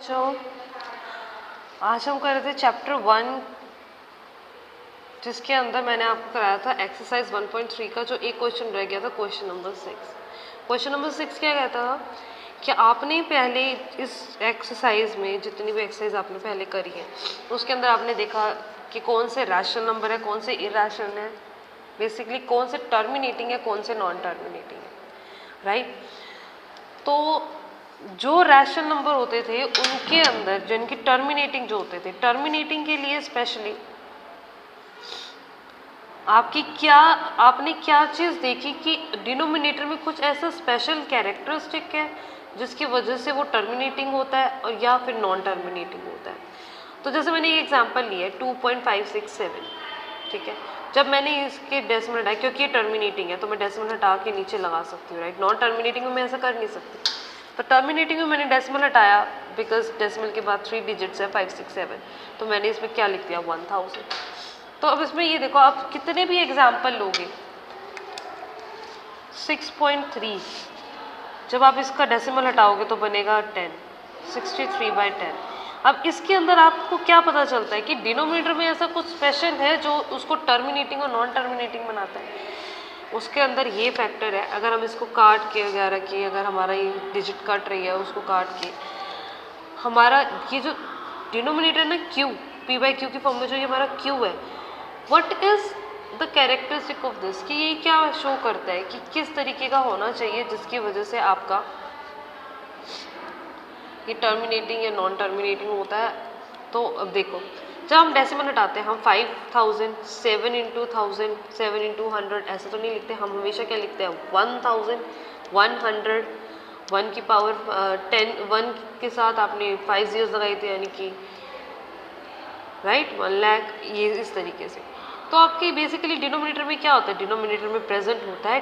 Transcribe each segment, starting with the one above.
बच्चों, आज हम कर रहे थे चैप्टर 1 जिसके अंदर मैंने आपको कराया था एक्सरसाइज 1.3 का जो एक क्वेश्चन रह गया था, क्वेश्चन नंबर 6। क्वेश्चन नंबर 6 क्या कहता था कि आपने पहले इस एक्सरसाइज में जितनी भी एक्सरसाइज आपने पहले करी है उसके अंदर आपने देखा कि कौन से रैशनल नंबर है, कौन से इरैशनल है, बेसिकली कौन से टर्मिनेटिंग है, कौन से नॉन टर्मिनेटिंग है, राइट। तो जो रैशनल नंबर होते थे उनके अंदर जिनकी टर्मिनेटिंग जो होते थे, टर्मिनेटिंग के लिए स्पेशली आपने क्या चीज़ देखी कि डिनोमिनेटर में कुछ ऐसा स्पेशल कैरेक्टरिस्टिक है जिसकी वजह से वो टर्मिनेटिंग होता है और या फिर नॉन टर्मिनेटिंग होता है। तो जैसे मैंने ये एग्जांपल लिया है 2.567, ठीक है। जब मैंने इसके डेसिमल हटाया, क्योंकि ये टर्मिनेटिंग है तो मैं डेसिमल हटा के नीचे लगा सकती हूँ, राइट। नॉन टर्मिनेटिंग में मैं ऐसा कर नहीं सकती, पर टर्मिनेटिंग में मैंने डेसिमल हटाया बिकॉज डेसिमल के बाद 3 डिजिट्स है 567, तो मैंने इसमें क्या लिख दिया 1000। तो अब इसमें ये देखो, आप कितने भी एग्जाम्पल लोगे 6.3, जब आप इसका डेसिमल हटाओगे तो बनेगा 10, 63/10। अब इसके अंदर आपको क्या पता चलता है कि डिनोमिनेटर में ऐसा कुछ स्पेशल है जो उसको टर्मिनेटिंग और नॉन टर्मिनेटिंग बनाता है। उसके अंदर ये फैक्टर है, अगर हम इसको काट के वगैरह की, अगर हमारा ये डिजिट कट रही है उसको काट के, हमारा ये जो डिनोमिनेटर ना क्यू, p/q की फॉर्म में जो ये हमारा क्यू है, what is the characteristic of this, कि ये क्या शो करता है कि किस तरीके का होना चाहिए जिसकी वजह से आपका ये टर्मिनेटिंग या नॉन टर्मिनेटिंग होता है। तो अब देखो, जब हम डेसिमल हटाते हैं हम 5000, 7 × 1000, 7 × 100 ऐसे तो नहीं लिखते, हम हमेशा क्या लिखते हैं 1000, 100, 1 की पावर 10, 1 के साथ आपने 5 zeros लगाई थी यानी कि राइट 1 लाख, ये इस तरीके से। तो आपकी बेसिकली डिनोमिनेटर में क्या होता है, डिनोमिनेटर में प्रेजेंट होता है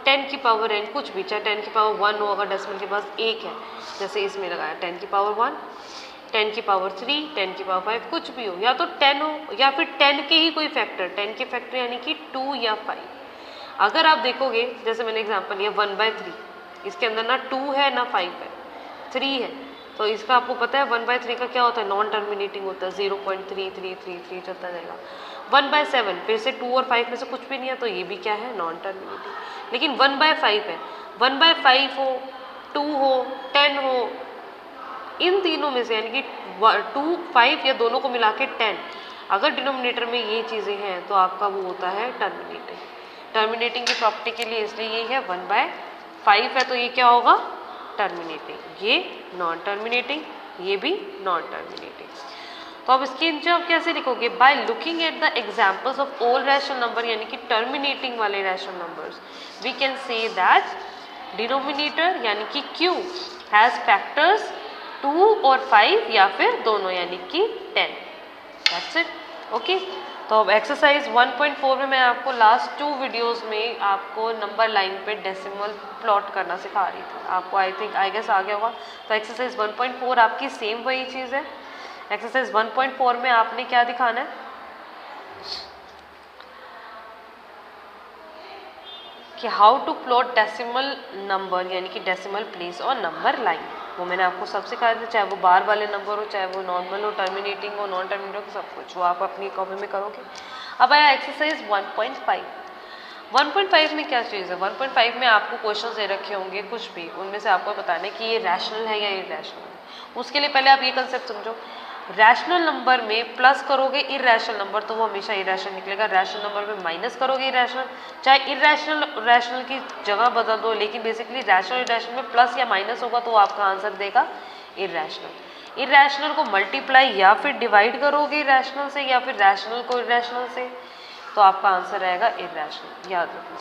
10 की पावर n, कुछ भी, चाहे 10 की पावर 1 हो अगर डेसिमल के पास 1 है, जैसे इसमें लगाया 10 की पावर 1, 10 की पावर 3, 10 की पावर 5, कुछ भी हो, या तो 10 हो या फिर 10 के ही कोई फैक्टर, 10 के फैक्टर यानी कि 2 या 5। अगर आप देखोगे जैसे मैंने एग्जांपल लिया 1/3, इसके अंदर ना 2 है ना 5 है, 3 है, तो इसका आपको पता है 1/3 का क्या होता है, नॉन टर्मिनेटिंग होता है, 0.3333 चलता जाएगा। 1/7 फिर से 2 और 5 में से कुछ भी नहीं है, तो ये भी क्या है, नॉन टर्मिनेटिंग। लेकिन 1/5 है, 1/5 हो, 2 हो, 10 हो, इन तीनों में से यानी कि 2, 5 या दोनों को मिला के 10, अगर डिनोमिनेटर में ये चीज़ें हैं तो आपका वो होता है टर्मिनेटिंग। टर्मिनेटिंग की प्रॉपर्टी के लिए इसलिए ये है 1/5 है तो ये क्या होगा, टर्मिनेटिंग। ये नॉन टर्मिनेटिंग, ये भी नॉन टर्मिनेटिंग। तो अब इसकी जवाब कैसे लिखोगे, by looking at the examples of all rational number यानी कि टर्मिनेटिंग वाले rational numbers, we can say that denominator यानी कि q हैज फैक्टर्स 2 और 5 या फिर दोनों यानी कि 10। That's it, okay. तो अब एक्सरसाइज 1.4 में मैं आपको लास्ट 2 वीडियोस में आपको नंबर लाइन पे डेसिमल प्लॉट करना सिखा रही थी, आपको आई गेस आ गया होगा। तो एक्सरसाइज 1.4 आपकी सेम वही चीज़ है। एक्सरसाइज 1.4 में आपने क्या दिखाना है, कि how to plot decimal number यानी कि डेसिमल प्लेस और नंबर लाइन। वो मैंने आपको सब सिखाया था, चाहे वो बार वाले नंबर हो, चाहे वो नॉर्मल हो, टर्मिनेटिंग हो, नॉन टर्मिनेटिंग हो, सब कुछ वो आप अपनी कॉपी में करोगे। अब आया एक्सरसाइज 1.5। 1.5 में क्या चीज़ है, 1.5 में आपको क्वेश्चंस दे रखे होंगे कुछ भी, उनमें से आपको बताना है कि ये रैशनल है या इरैशनल है। उसके लिए पहले आप ये कंसेप्ट समझो, रैशनल नंबर में प्लस करोगे इरैशनल नंबर तो वो हमेशा इरैशनल निकलेगा, रैशनल नंबर में माइनस करोगे इरैशनल, चाहे इरैशनल रैशनल की जगह बदल दो, लेकिन बेसिकली रैशनल इरैशनल में प्लस या माइनस होगा तो वो आपका आंसर देगा इरैशनल। इरैशनल को मल्टीप्लाई या फिर डिवाइड करोगे रैशनल से या फिर रैशनल को इरैशनल से, तो आपका आंसर रहेगा इरैशनल, याद रखना,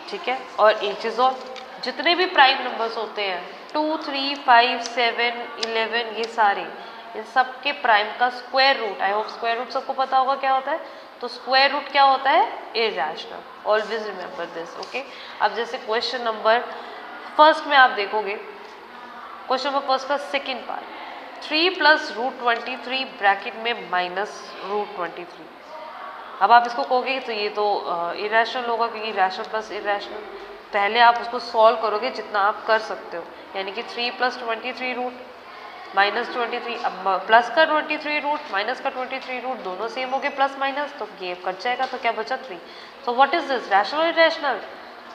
ठीक है। और एक चीज़ और, जितने भी प्राइम नंबर्स होते हैं 2, 3, 5, 7, 11, ये सारे, इन सब के प्राइम का square root, I hope square root सबको पता होगा क्या होता है, तो स्क्वायर रूट क्या होता है, irrational. Always remember this, okay. अब जैसे क्वेश्चन नंबर फर्स्ट में आप देखोगे, क्वेश्चन नंबर फर्स्ट का सेकेंड पार्ट, 3 + √23 ब्रैकेट में माइनस √23। अब आप इसको कहोगे तो ये तो इरैशनल होगा क्योंकि रैशनल प्लस इरैशनल। पहले आप उसको सॉल्व करोगे जितना आप कर सकते हो, यानी कि 3 + 23 रूट -23, अब प्लस का 23 रूट माइनस का 23 रूट दोनों सेम हो गए प्लस माइनस, तो ये कट जाएगा तो क्या बचा 3। So what is this, rational और इरेशनल?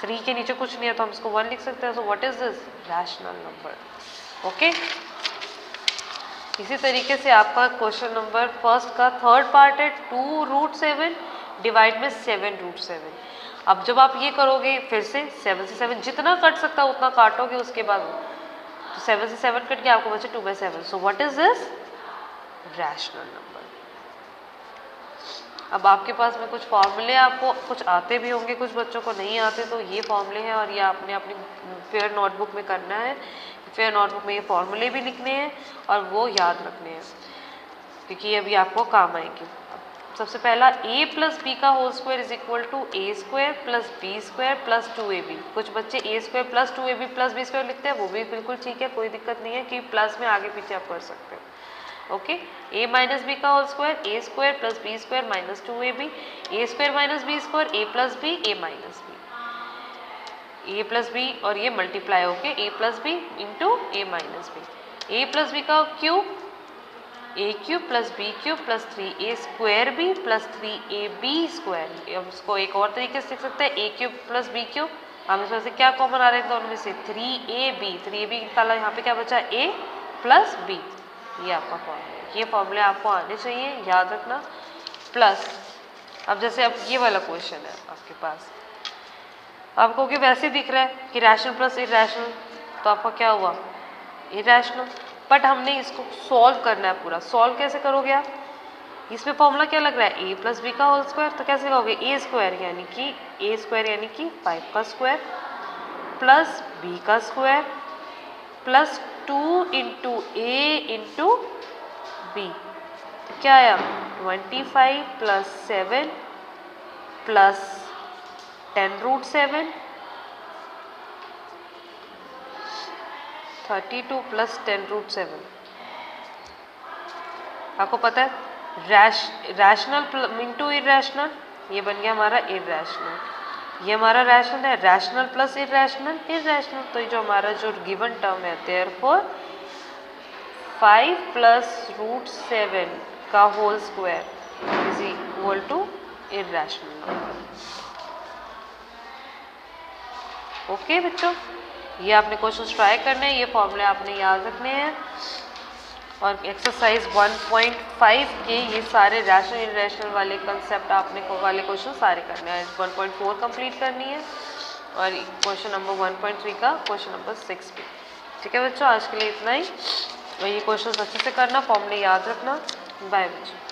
3 के नीचे कुछ नहीं है तो हम इसको 1 लिख सकते हैं। So what is this, rational number. Okay, इसी तरीके से आपका क्वेश्चन नंबर फर्स्ट का थर्ड पार्ट है 2√7 डिवाइड में 7√7। अब जब आप ये करोगे फिर से 7 से 7 जितना कट सकता है उतना काटोगे, उसके बाद तो 7 से 7 कट के आपको बचे 2/7। So what is this, rational number. अब आपके पास में कुछ फॉर्मूले आपको कुछ आते भी होंगे, कुछ बच्चों को नहीं आते, तो ये फॉर्मूले हैं और ये आपने अपनी फेयर नोटबुक में करना है। फेयर नोटबुक में ये फॉर्मूले भी लिखने हैं और वो याद रखने हैं, क्योंकि ये अभी आपको काम आएंगे। सबसे पहला a प्लस बी का whole square is equal to a square plus B square plus 2ab। कुछ बच्चे a square plus 2ab plus B square लिखते हैं, वो भी बिल्कुल ठीक है, कोई दिक्कत नहीं है कि प्लस में आगे पीछे आप कर सकते हो। ओके, a माइनस बी का whole square a square plus B square minus 2ab, a square minus B square a plus B a minus B, a plus B और ये मल्टीप्लाई होके a plus B into a minus B, a plus B का cube A cube plus B cube plus 3a square B plus 3ab square. अब इसको एक और तरीके से लिख सकते हैं ए क्यूब प्लस बी क्यूब। हम इसमें से क्या कॉमन आ रहा है दोनों में से, 3ab निकाला, यहाँ पे क्या बचा a प्लस बी। ये आपका फॉर्मूला है, ये फॉर्मूले आपको आने चाहिए, याद रखना। प्लस अब जैसे अब ये वाला क्वेश्चन है आपके पास, आपको कि वैसे दिख रहा है कि रैशनल प्लस इरेशनल, तो आपका क्या हुआ, इरेशनल। बट हमने इसको सॉल्व करना है पूरा। सॉल्व कैसे करोगे आप, इसमें फॉर्मूला क्या लग रहा है, a प्लस बी का होल स्क्वायर, तो कैसे कहोगे a स्क्वायर यानी कि 5 का स्क्वायर प्लस b का square plus 2 into a into B, तो क्या आया 25 प्लस 7 प्लस 10√7 32 प्लस 10√7। आपको पता है रैशनल इंटू इरेशनल, ये बन गया हमारा इरेशनल। ये हमारा रैशनल है, रैशनल प्लस इरेशनल इरेशनल। तो ये जो हमारा जो गिवन टर्म है देयरफॉर 5 प्लस √7 का whole square is equal to irrational number. Okay बच्चों, ये आपने क्वेश्चन ट्राई करने हैं, ये फॉर्मूले आपने याद रखने हैं। और एक्सरसाइज 1.5 के ये सारे रैशनल इरेशनल वाले कंसेप्ट आपने वाले क्वेश्चन सारे करने हैं। 1.4 कंप्लीट करनी है और क्वेश्चन नंबर 1.3 का क्वेश्चन नंबर 6 भी। ठीक है बच्चों, आज के लिए इतना ही। और ये क्वेश्चन अच्छे से करना, फॉर्मूले याद रखना। बाय बच्चों।